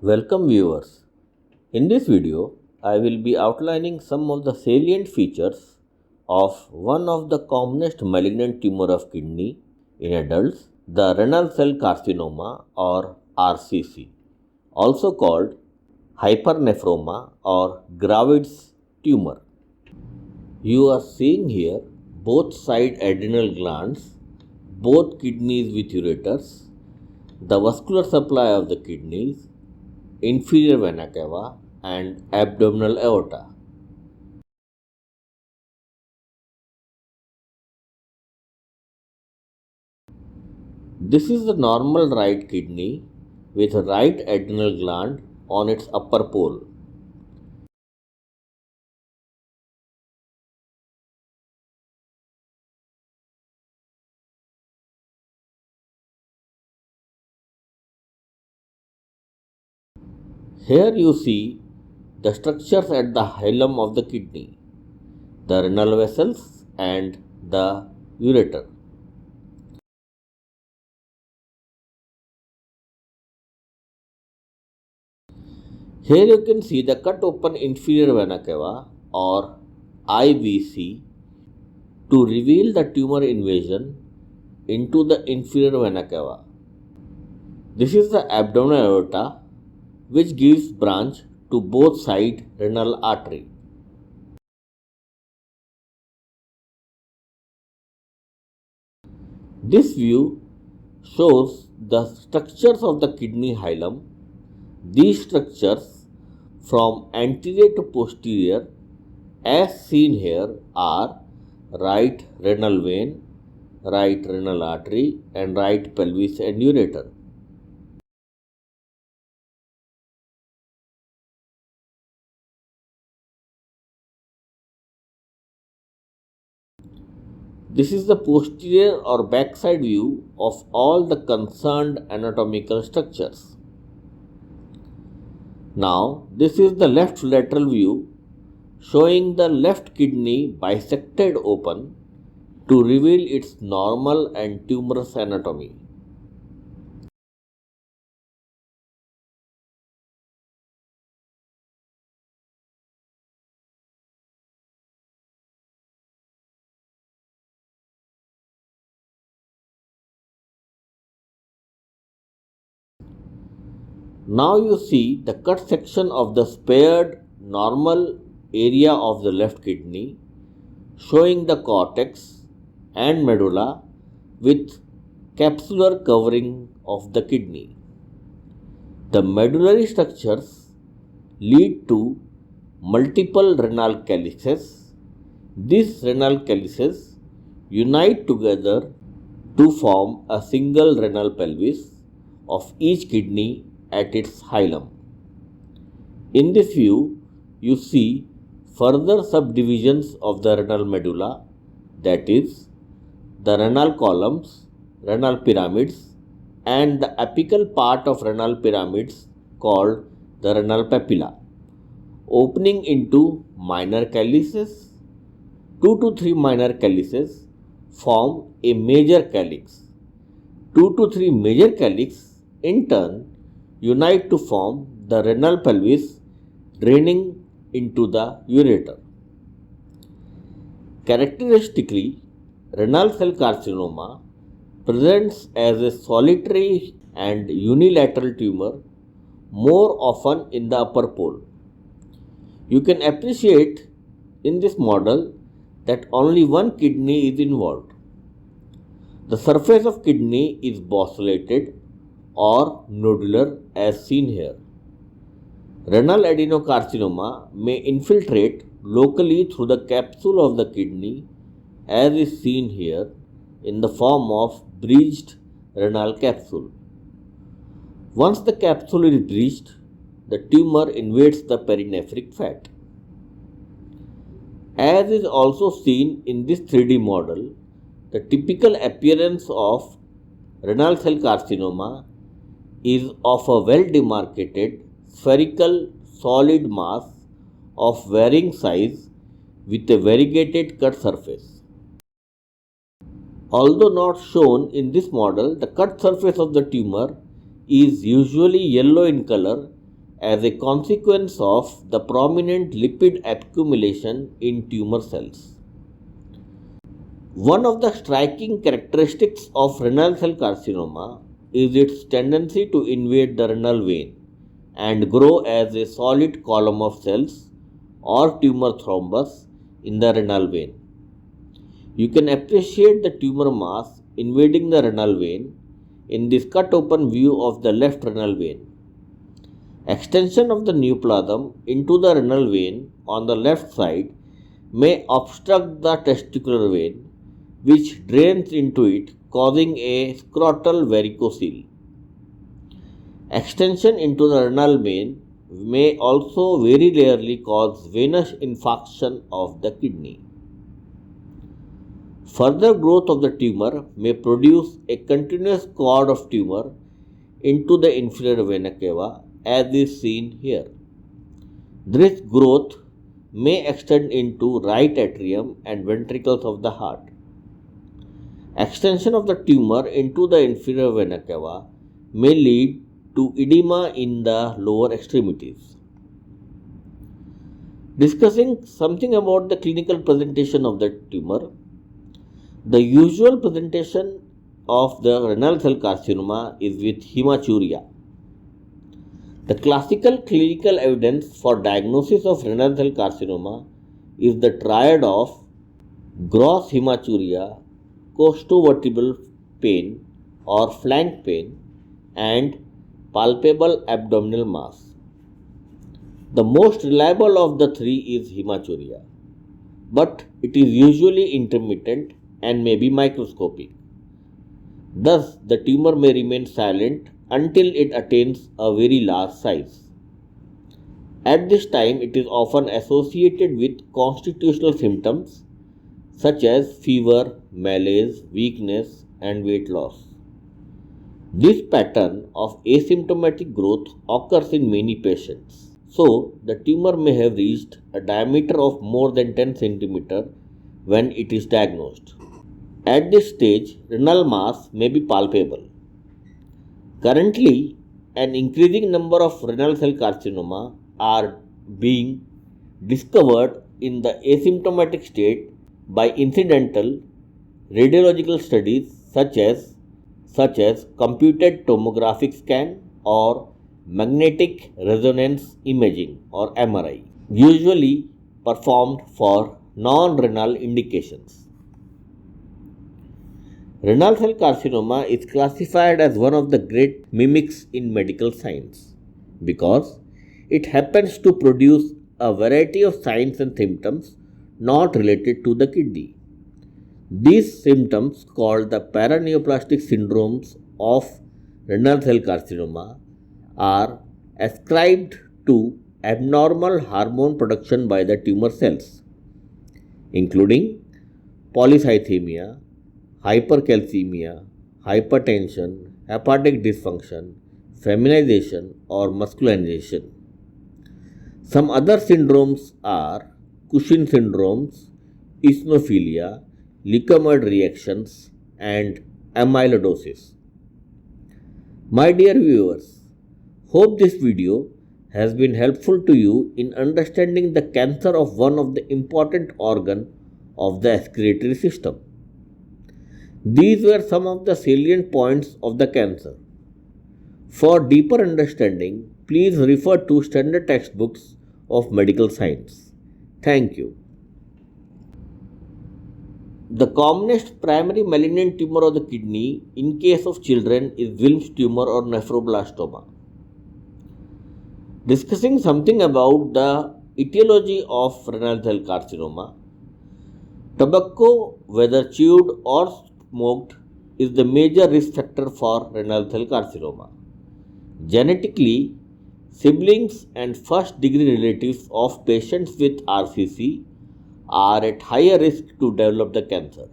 Welcome viewers. In this video, I will be outlining some of the salient features of one of the commonest malignant tumor of kidney in adults, the renal cell carcinoma or RCC, also called hypernephroma or Gravid's tumor. You are seeing here both side adrenal glands, both kidneys with ureters, the vascular supply of the kidneys, inferior vena cava and abdominal aorta. This is the normal right kidney with a right adrenal gland on its upper pole. Here you see the structures at the hilum of the kidney, the renal vessels and the ureter. Here you can see the cut open inferior vena cava or IVC to reveal the tumor invasion into the inferior vena cava. This is the abdominal aorta which gives branch to both side renal artery. This view shows the structures of the kidney hilum. These structures from anterior to posterior as seen here are right renal vein, right renal artery and right pelvis and ureter. This is the posterior or backside view of all the concerned anatomical structures. Now, this is the left lateral view showing the left kidney bisected open to reveal its normal and tumorous anatomy. Now you see the cut section of the spared normal area of the left kidney showing the cortex and medulla with capsular covering of the kidney. The medullary structures lead to multiple renal calyces. These renal calyces unite together to form a single renal pelvis of each kidney at its hilum. In this view, you see further subdivisions of the renal medulla, that is, the renal columns, renal pyramids, and the apical part of renal pyramids called the renal papilla, opening into minor calyces. 2 to 3 minor calyces form a major calyx. 2 to 3 major calyx in turn unite to form the renal pelvis draining into the ureter. Characteristically, renal cell carcinoma presents as a solitary and unilateral tumor more often in the upper pole. You can appreciate in this model that only one kidney is involved. The surface of kidney is bossulated or nodular as seen here. Renal adenocarcinoma may infiltrate locally through the capsule of the kidney as is seen here in the form of breached renal capsule. Once the capsule is breached, the tumor invades the perinephric fat. As is also seen in this 3D model, the typical appearance of renal cell carcinoma is of a well demarcated spherical solid mass of varying size with a variegated cut surface. Although not shown in this model, the cut surface of the tumor is usually yellow in color as a consequence of the prominent lipid accumulation in tumor cells. One of the striking characteristics of renal cell carcinoma is its tendency to invade the renal vein and grow as a solid column of cells or tumor thrombus in the renal vein. You can appreciate the tumor mass invading the renal vein in this cut open view of the left renal vein. Extension of the neoplasm into the renal vein on the left side may obstruct the testicular vein, which drains into it, causing a scrotal varicocele. Extension into the renal vein may also very rarely cause venous infarction of the kidney. Further growth of the tumor may produce a continuous cord of tumor into the inferior vena cava, as is seen here. This growth may extend into right atrium and ventricles of the heart. Extension of the tumor into the inferior vena cava may lead to edema in the lower extremities. Discussing something about the clinical presentation of the tumor, the usual presentation of the renal cell carcinoma is with hematuria. The classical clinical evidence for diagnosis of renal cell carcinoma is the triad of gross hematuria, costovertebral pain or flank pain, and palpable abdominal mass. The most reliable of the three is hematuria, but it is usually intermittent and may be microscopic. Thus, the tumor may remain silent until it attains a very large size. At this time, it is often associated with constitutional symptoms such as fever, malaise, weakness, and weight loss. This pattern of asymptomatic growth occurs in many patients. So, the tumor may have reached a diameter of more than 10 cm when it is diagnosed. At this stage, renal mass may be palpable. Currently, an increasing number of renal cell carcinoma are being discovered in the asymptomatic state by incidental radiological studies such as computed tomographic scan or magnetic resonance imaging or MRI, usually performed for non-renal indications. Renal cell carcinoma is classified as one of the great mimics in medical science because it happens to produce a variety of signs and symptoms not related to the kidney. These symptoms, called the paraneoplastic syndromes of renal cell carcinoma, are ascribed to abnormal hormone production by the tumor cells, including polycythemia, hypercalcemia, hypertension, hepatic dysfunction, feminization, or masculinization. Some other syndromes are Cushing syndromes, eosinophilia, leukemoid reactions, and amyloidosis. My dear viewers, hope this video has been helpful to you in understanding the cancer of one of the important organs of the excretory system. These were some of the salient points of the cancer. For deeper understanding, please refer to standard textbooks of medical science. Thank you. The commonest primary malignant tumor of the kidney in case of children is Wilms tumor or nephroblastoma. Discussing something about the etiology of renal cell carcinoma, tobacco, whether chewed or smoked, is the major risk factor for renal cell carcinoma. Genetically, siblings and first degree relatives of patients with RCC are at higher risk to develop the cancer.